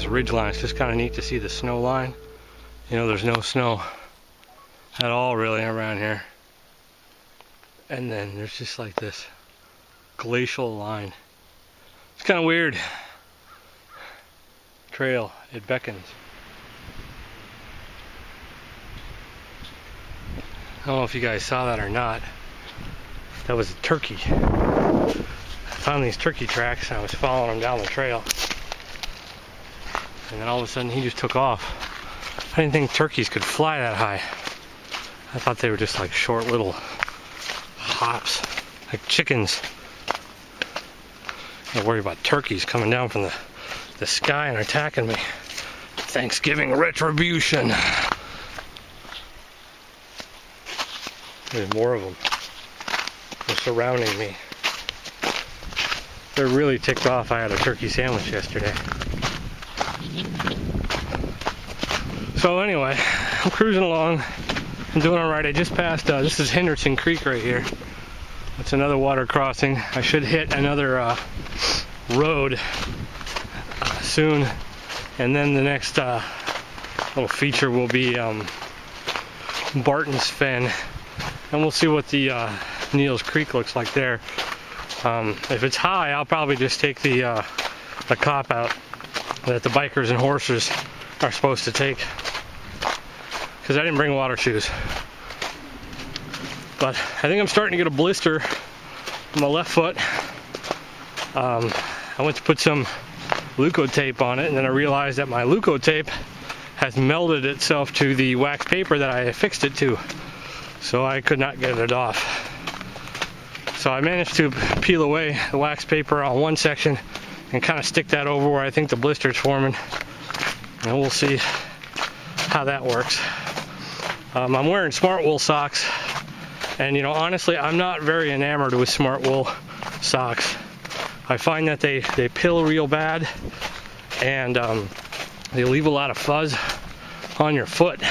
this ridge line. It's just kind of neat to see the snow line. You know, there's no snow at all really around here. And then there's just like this glacial line. It's kind of weird. Trail, it beckons. I don't know if you guys saw that or not. That was a turkey. I found these turkey tracks and I was following them down the trail. And then all of a sudden he just took off. I didn't think turkeys could fly that high. I thought they were just like short little hops, like chickens. I'm worried about turkeys coming down from the sky and attacking me. Thanksgiving retribution. There's more of them. They're surrounding me. They're really ticked off. I had a turkey sandwich yesterday. So anyway, I'm cruising along. I'm doing alright. I just passed, this is Henderson Creek right here. It's another water crossing. I should hit another road soon. And then the next little feature will be Barton's Fen. And we'll see what the Neal's Creek looks like there. If it's high, I'll probably just take the cop out that the bikers and horses are supposed to take, because I didn't bring water shoes. But I think I'm starting to get a blister on my left foot. I went to put some Leukotape on it, and then I realized that my Leukotape has melded itself to the wax paper that I affixed it to. So I could not get it off. So I managed to peel away the wax paper on one section and kind of stick that over where I think the blister's forming. And we'll see how that works. I'm wearing Smart Wool socks. And you know, honestly, I'm not very enamored with Smart Wool socks. I find that they pill real bad, and they leave a lot of fuzz on your foot.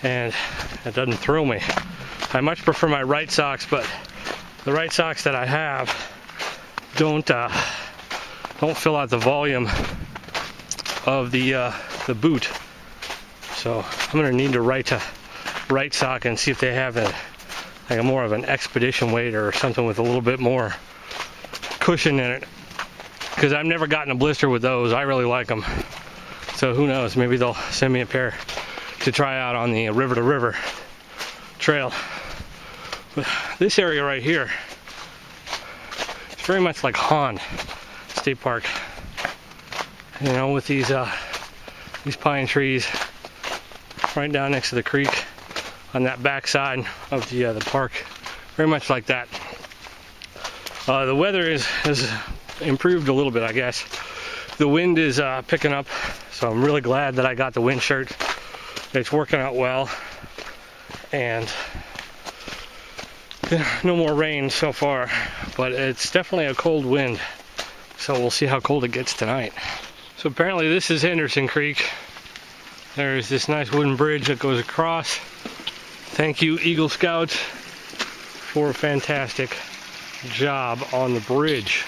And it doesn't thrill me. I much prefer my right socks, but the right socks that I have don't fill out the volume of the boot. So I'm gonna need to write a right sock and see if they have a more of an expedition weight or something with a little bit more cushion in it, because I've never gotten a blister with those. I really like them. So who knows, maybe they'll send me a pair to try out on the river to river trail. But this area right here, it's very much like Hahn State Park. You know, with these pine trees right down next to the creek on that back side of the park. Very much like that. The weather has improved a little bit, I guess. The wind is picking up, so I'm really glad that I got the wind shirt. It's working out well, and no more rain so far, but it's definitely a cold wind, so we'll see how cold it gets tonight. So apparently this is Henderson Creek. There's this nice wooden bridge that goes across. Thank you, Eagle Scouts, for a fantastic job on the bridge.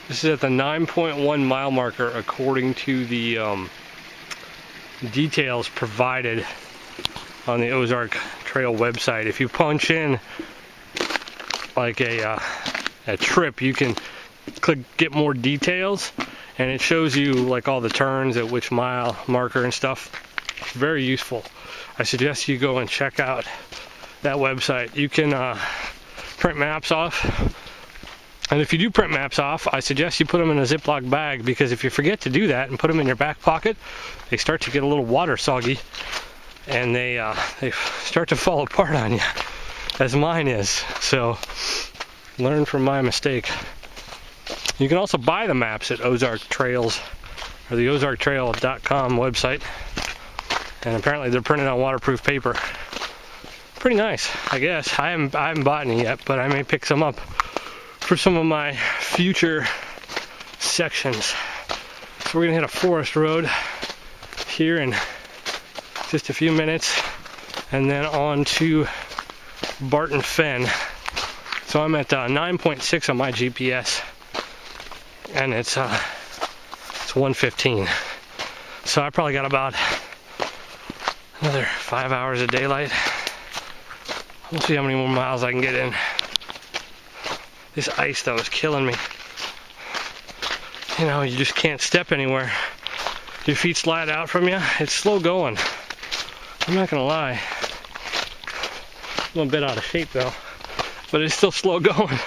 This is at the 9.1 mile marker according to the details provided on the Ozark Trail website. If you punch in like a trip, you can click get more details, and it shows you like all the turns at which mile marker and stuff. It's very useful. I suggest you go and check out that website. You can print maps off. And if you do print maps off, I suggest you put them in a Ziploc bag, because if you forget to do that and put them in your back pocket, they start to get a little water soggy, and they start to fall apart on you, as mine is. So learn from my mistake. You can also buy the maps at Ozark Trails, or the ozarktrail.com website, and apparently they're printed on waterproof paper. Pretty nice, I guess. I haven't bought any yet, but I may pick some up for some of my future sections. So we're gonna hit a forest road here in just a few minutes, and then on to Barton Fen, So I'm at 9.6 on my GPS, and it's 1:15. So I probably got about another 5 hours of daylight. We'll see how many more miles I can get in. This ice though is killing me. You know, you just can't step anywhere. Your feet slide out from you. It's slow going. I'm not gonna lie. I'm a bit out of shape though, but it's still slow going.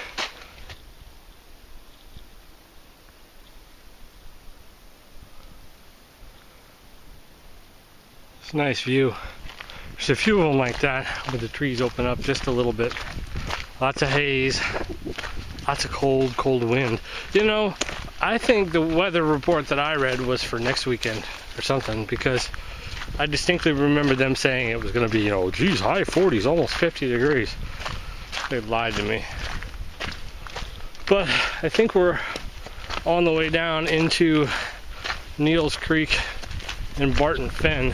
It's a nice view. There's a few of them like that, where the trees open up just a little bit. Lots of haze, lots of cold wind. You know, I think the weather report that I read was for next weekend or something, because I distinctly remember them saying it was going to be, you know, geez, high 40s, almost 50 degrees. They lied to me. But I think we're on the way down into Neals Creek and Barton Fen,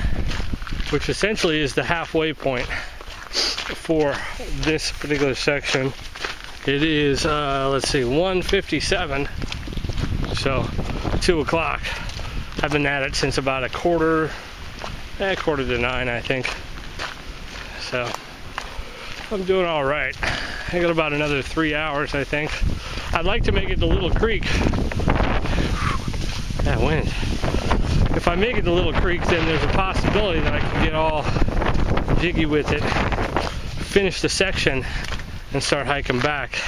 which essentially is the halfway point for this particular section. It is, let's see, 1:57, so 2 o'clock. I've been at it since about quarter to 9, I think. So I'm doing all right. I got about another 3 hours, I think. I'd like to make it to Little Creek. That wind. If I make it to Little Creek, then there's a possibility that I can get all jiggy with it, finish the section, and start hiking back.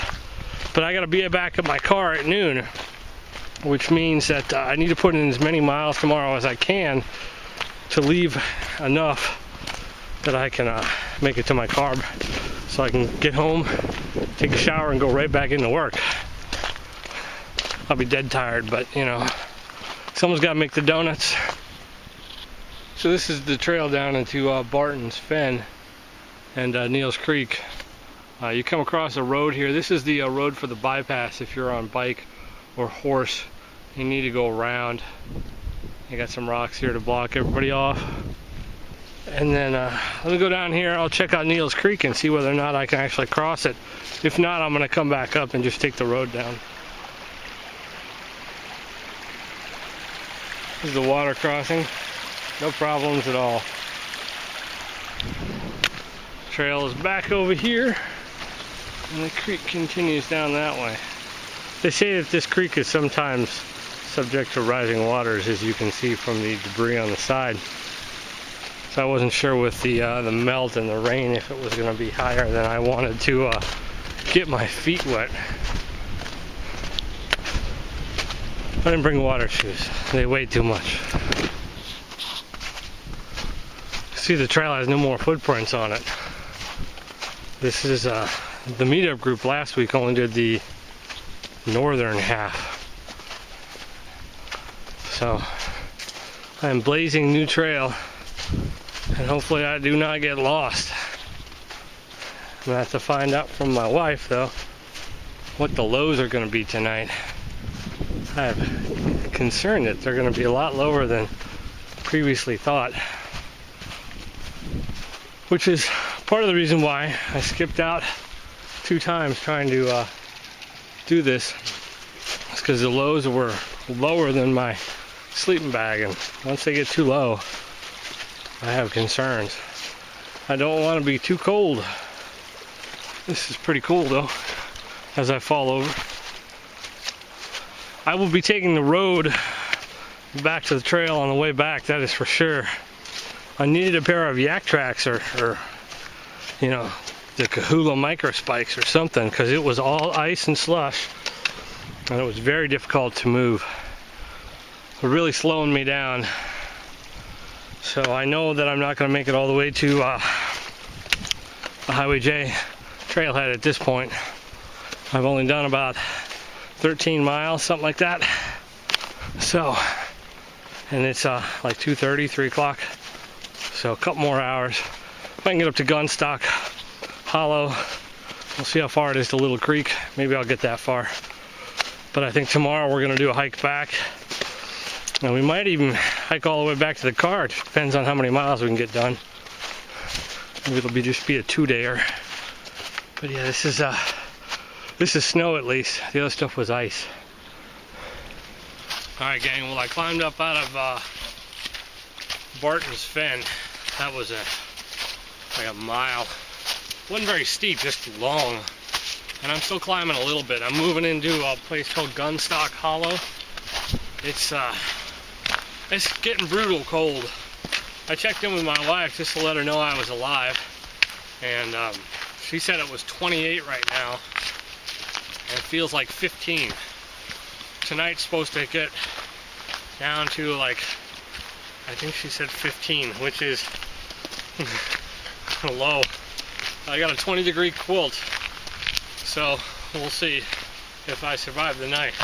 But I gotta be back at my car at noon, which means that I need to put in as many miles tomorrow as I can to leave enough that I can make it to my car, so I can get home, take a shower, and go right back into work. I'll be dead tired, but you know, someone's got to make the donuts. So this is the trail down into Barton's Fen and Neals Creek. You come across a road here. This is the road for the bypass if you're on bike or horse. You need to go around. I got some rocks here to block everybody off. And then let me go down here. I'll check out Neals Creek and see whether or not I can actually cross it. If not, I'm going to come back up and just take the road down. This is the water crossing. No problems at all. Trail is back over here, and the creek continues down that way. They say that this creek is sometimes subject to rising waters, as you can see from the debris on the side. So I wasn't sure with the melt and the rain if it was going to be higher than I wanted to get my feet wet. I didn't bring water shoes. They weigh too much. See, the trail has no more footprints on it. This is the meetup group last week only did the northern half. So I'm blazing new trail, and hopefully I do not get lost. I'm gonna have to find out from my wife though what the lows are gonna be tonight. I have concern that they're gonna be a lot lower than previously thought, which is part of the reason why I skipped out 2 times trying to do this. It's because the lows were lower than my sleeping bag, and once they get too low, I have concerns. I don't want to be too cold. This is pretty cool though, as I fall over. I will be taking the road back to the trail on the way back, that is for sure. I needed a pair of yak tracks or you know, the Kahula micro spikes or something, because it was all ice and slush, and it was very difficult to move. It was really slowing me down. So I know that I'm not going to make it all the way to the Highway J trailhead at this point. I've only done about 13 miles, something like that. So, and it's like 2:30, 3 o'clock. So a couple more hours. If I can get up to Gunstock Hollow, we'll see how far it is to Little Creek. Maybe I'll get that far. But I think tomorrow we're going to do a hike back. And we might even hike all the way back to the car. It just depends on how many miles we can get done. Maybe it'll just be a 2-dayer. But yeah, this is This is snow at least. The other stuff was ice. Alright gang, well I climbed up out of Barton's Fen. That was like a mile. Wasn't very steep, just long. And I'm still climbing a little bit. I'm moving into a place called Gunstock Hollow. It's getting brutal cold. I checked in with my wife just to let her know I was alive. And she said it was 28 right now. And it feels like 15. Tonight's supposed to get down to like, I think she said 15, which is low. I got a 20-degree quilt, so we'll see if I survive the night.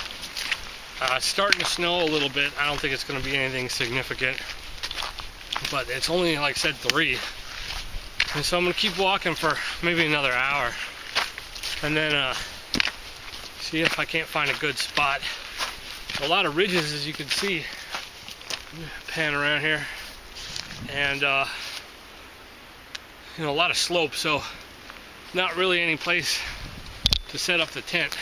It's starting to snow a little bit. I don't think it's going to be anything significant, but it's only, like I said, 3. And so I'm going to keep walking for maybe another hour, and then see if I can't find a good spot. A lot of ridges, as you can see. Pan around here, and you know, a lot of slope, so not really any place to set up the tent.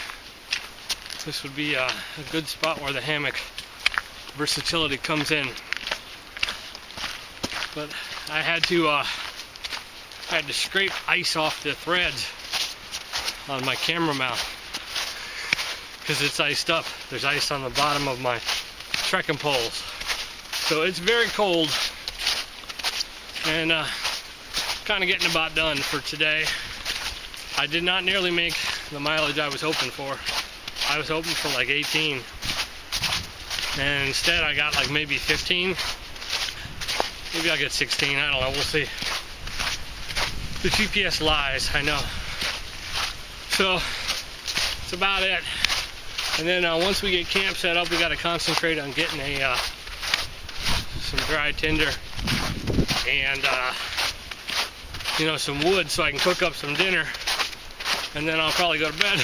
This would be a good spot where the hammock versatility comes in. But I had to scrape ice off the threads on my camera mount because it's iced up. There's ice on the bottom of my trekking poles. So it's very cold, and kind of getting about done for today. I did not nearly make the mileage I was hoping for. I was hoping for like 18, and instead I got like maybe 15. Maybe I'll get 16, I don't know, we'll see. The GPS lies, I know. So, that's about it. And then once we get camp set up, we got to concentrate on getting some dry tinder and you know, some wood so I can cook up some dinner, and then I'll probably go to bed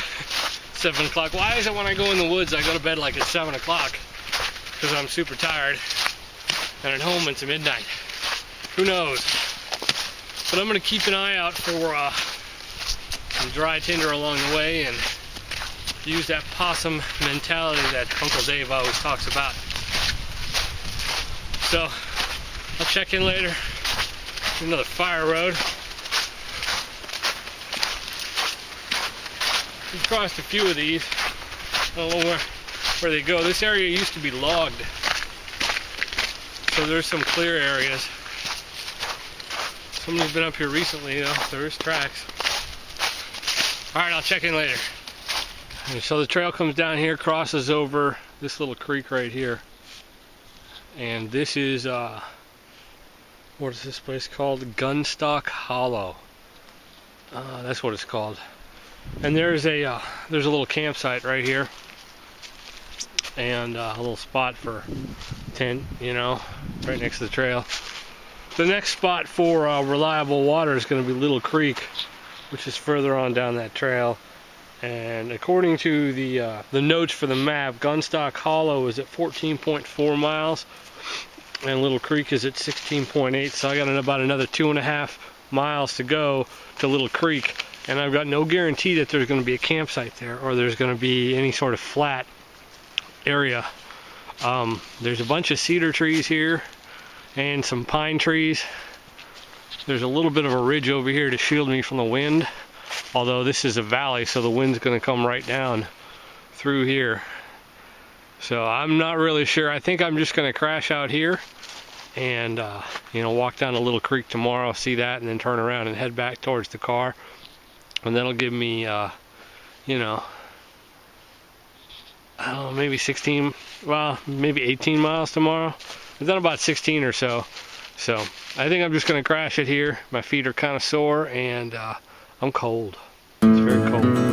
7 o'clock. Why is it when I go in the woods I go to bed like at 7 o'clock? Because I'm super tired, and at home it's midnight. Who knows? But I'm going to keep an eye out for some dry tinder along the way, and use that possum mentality that Uncle Dave always talks about. So, I'll check in later. Another fire road. We've crossed a few of these. I don't know where they go. This area used to be logged, so there's some clear areas. Somebody's been up here recently, though. There's tracks. Alright, I'll check in later. And so the trail comes down here, crosses over this little creek right here. And this is, what is this place called? Gunstock Hollow. That's what it's called. And there's a little campsite right here. And a little spot for tent, you know, right next to the trail. The next spot for reliable water is going to be Little Creek, which is further on down that trail. And according to the notes for the map, Gunstock Hollow is at 14.4 miles, and Little Creek is at 16.8. So I got about another 2.5 miles to go to Little Creek, and I've got no guarantee that there's going to be a campsite there, or there's going to be any sort of flat area. There's a bunch of cedar trees here and some pine trees. There's a little bit of a ridge over here to shield me from the wind, although this is a valley, so the wind's going to come right down through here. So I'm not really sure. I think I'm just going to crash out here and you know, walk down to Little Creek tomorrow, see that, and then turn around and head back towards the car. And that'll give me you know, I don't know, maybe 16, well, maybe 18 miles tomorrow. I've done about 16 or so. So I think I'm just going to crash it here. My feet are kind of sore, and I'm cold. It's very cold.